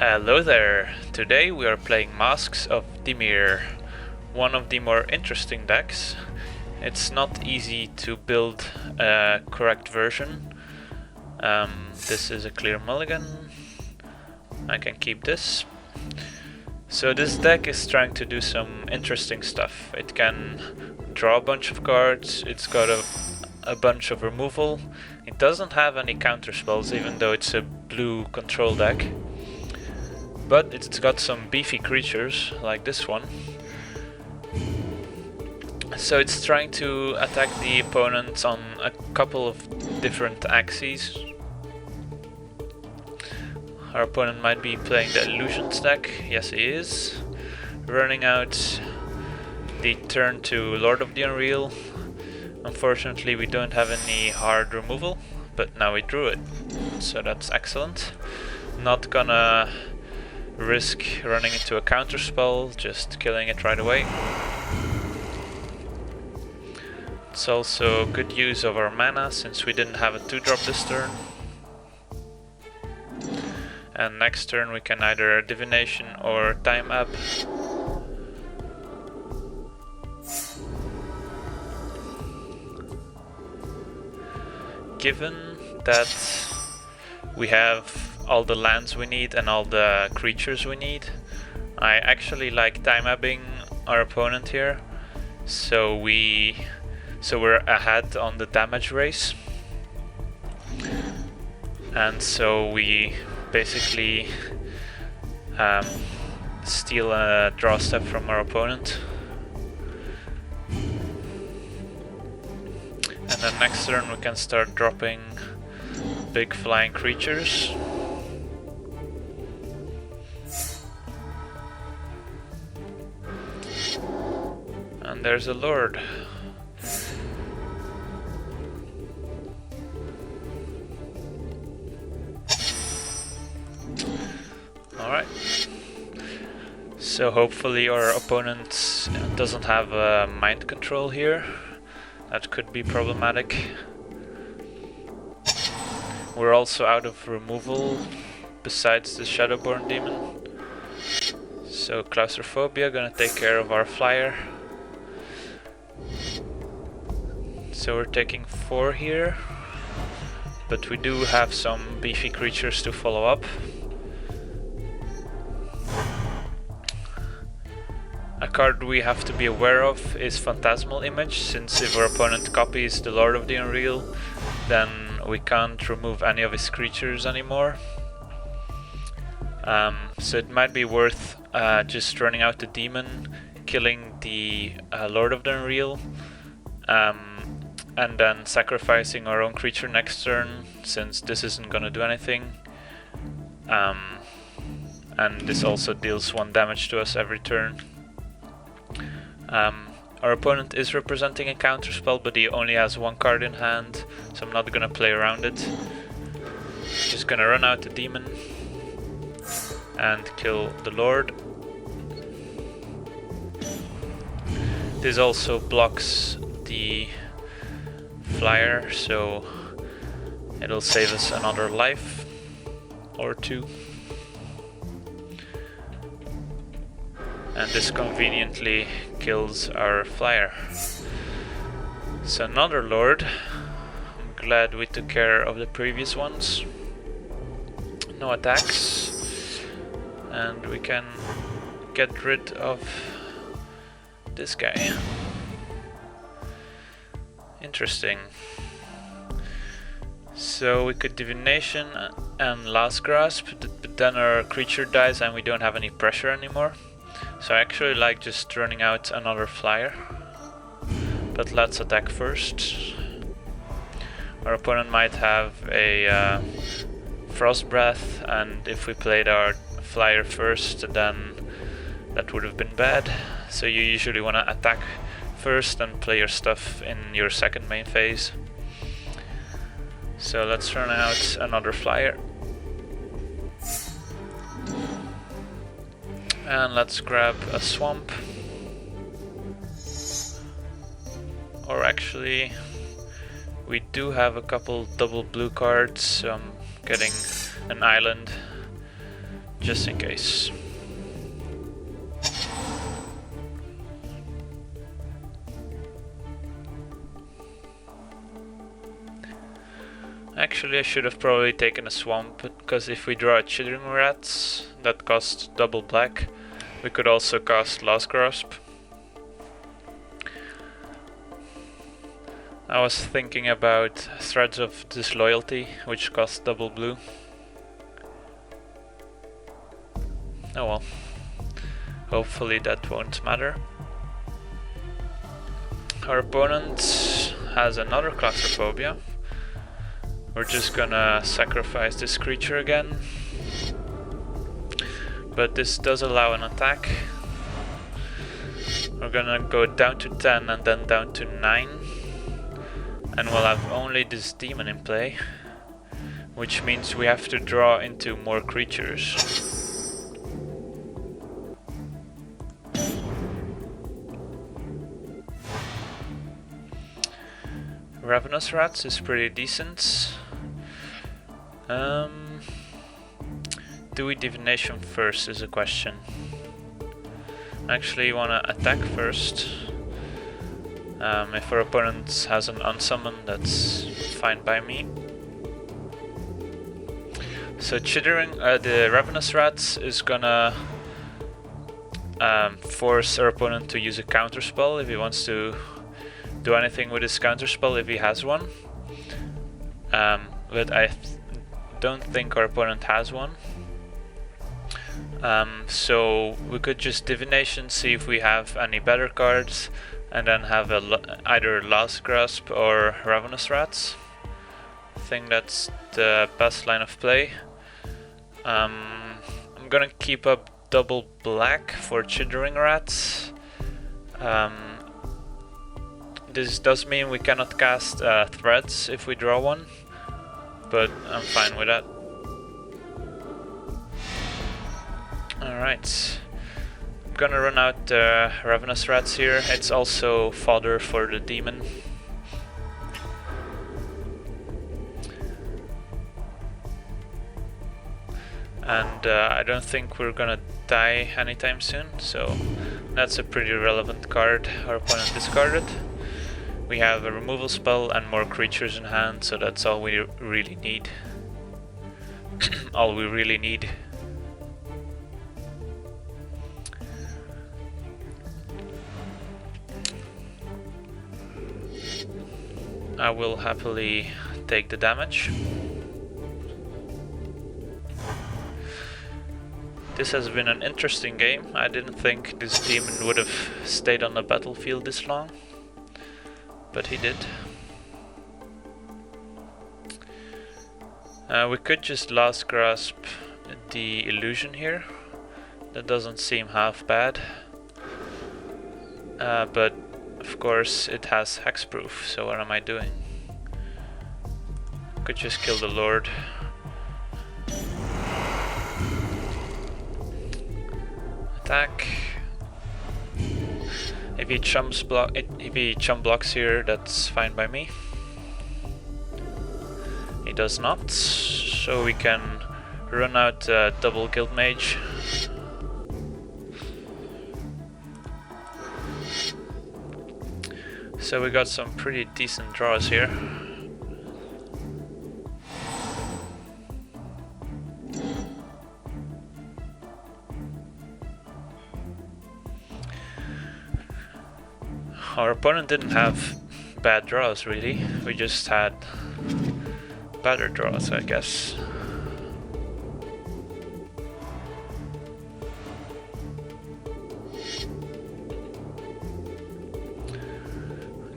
Hello there! Today we are playing Masks of Dimir, one of the more interesting decks. It's not easy to build a correct version. This is a clear mulligan. I can keep this. So this deck is trying to do some interesting stuff. It can draw a bunch of cards, it's got a bunch of removal. It doesn't have any counter spells, even though it's a blue control deck. But it's got some beefy creatures, like this one. So it's trying to attack the opponent on a couple of different axes. Our opponent might be playing the Illusions deck, yes he is. Running out the turn to Lord of the Unreal. Unfortunately we don't have any hard removal, but now we drew it, so that's excellent. Not gonna risk running into a counter spell, just killing it right away. It's also good use of our mana since we didn't have a 2-drop this turn. And next turn we can either Divination or Time Up. Given that we have all the lands we need and all the creatures we need, I actually like time-abbing our opponent here, so we're ahead on the damage race, and so we basically steal a draw step from our opponent. And then next turn we can start dropping big flying creatures. And there's a Lord. Alright. So hopefully our opponent doesn't have mind control here. That could be problematic. We're also out of removal besides the Shadowborn Demon. So Claustrophobia gonna take care of our flyer. So we're taking 4 here, but we do have some beefy creatures to follow up. A card we have to be aware of is Phantasmal Image, since if our opponent copies the Lord of the Unreal, then we can't remove any of his creatures anymore. So it might be worth just running out the demon, killing the Lord of the Unreal, and then sacrificing our own creature next turn, since this isn't gonna do anything. And this also deals 1 damage to us every turn. Our opponent is representing a counterspell, but he only has 1 card in hand, so I'm not gonna play around it. Just gonna run out the demon and kill the Lord. This also blocks the flyer, so it'll save us another life or 2. And this conveniently kills our flyer. So another Lord. I'm glad we took care of the previous ones. No attacks. And we can get rid of this guy. Interesting. So we could Divination and Last Grasp, but then our creature dies and we don't have any pressure anymore. So I actually like just running out another flyer. But let's attack first. Our opponent might have a Frost Breath, and if we played our flyer first, then that would have been bad. So you usually want to attack first and play your stuff in your second main phase. So let's run out another flyer. And let's grab a swamp. Or actually, we do have a couple double blue cards, so I'm getting an island just in case. Actually, I should have probably taken a swamp, because if we draw a Chittering Rats that costs double black, we could also cast Last Grasp. I was thinking about Threads of Disloyalty, which costs double blue. Oh well. Hopefully that won't matter. Our opponent has another Claustrophobia. We're just gonna sacrifice this creature again. But this does allow an attack. We're gonna go down to 10 and then down to 9. And we'll have only this demon in play. Which means we have to draw into more creatures. Ravenous Rats is pretty decent. Do we Divination first is a question. Actually, wanna attack first. If our opponent has an unsummon, that's fine by me. So the Ravenous Rats is gonna force our opponent to use a counterspell if he wants to do anything with his counterspell if he has one. But I don't think our opponent has one. So we could just Divination, see if we have any better cards, and then have either Last Grasp or Ravenous Rats. I think that's the best line of play. I'm gonna keep up double black for Chittering Rats. This does mean we cannot cast Threads if we draw one, but I'm fine with that. Alright, I'm gonna run out the Ravenous Rats here. It's also fodder for the demon. And I don't think we're gonna die anytime soon, so that's a pretty relevant card our opponent discarded. We have a removal spell and more creatures in hand, so that's all we really need. All we really need. I will happily take the damage. This has been an interesting game. I didn't think this demon would have stayed on the battlefield this long, but he did. We could just Last Grasp the illusion here. That doesn't seem half bad. But of course it has hexproof, so what am I doing? Could just kill the Lord. Attack. If he chump blocks here, that's fine by me. He does not, so we can run out double Guild Mage. So we got some pretty decent draws here. Our opponent didn't have bad draws really, we just had better draws, I guess.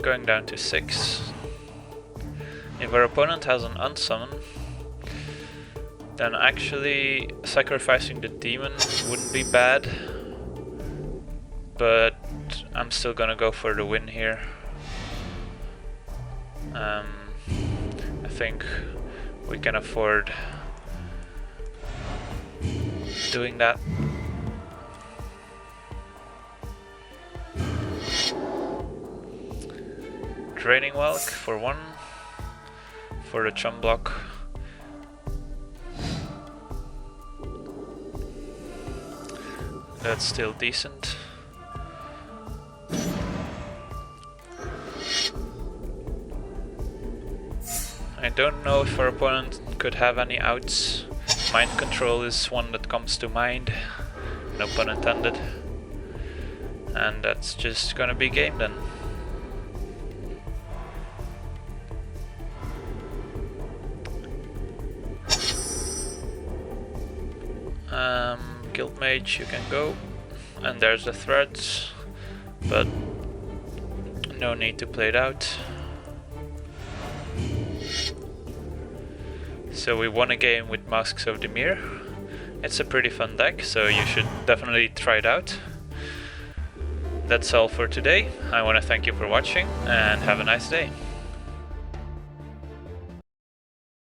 Going down to 6. If our opponent has an unsummon, then actually sacrificing the demon wouldn't be bad, but I'm still gonna go for the win here. I think we can afford doing that. Draining Welk for 1 for the chum block. That's still decent. I don't know if our opponent could have any outs. Mind control is one that comes to mind, no pun intended. And that's just gonna be game then. Guild Mage, you can go. And there's the threads, but no need to play it out. So we won a game with Masks of Dimir. It's a pretty fun deck, so you should definitely try it out. That's all for today. I want to thank you for watching and have a nice day.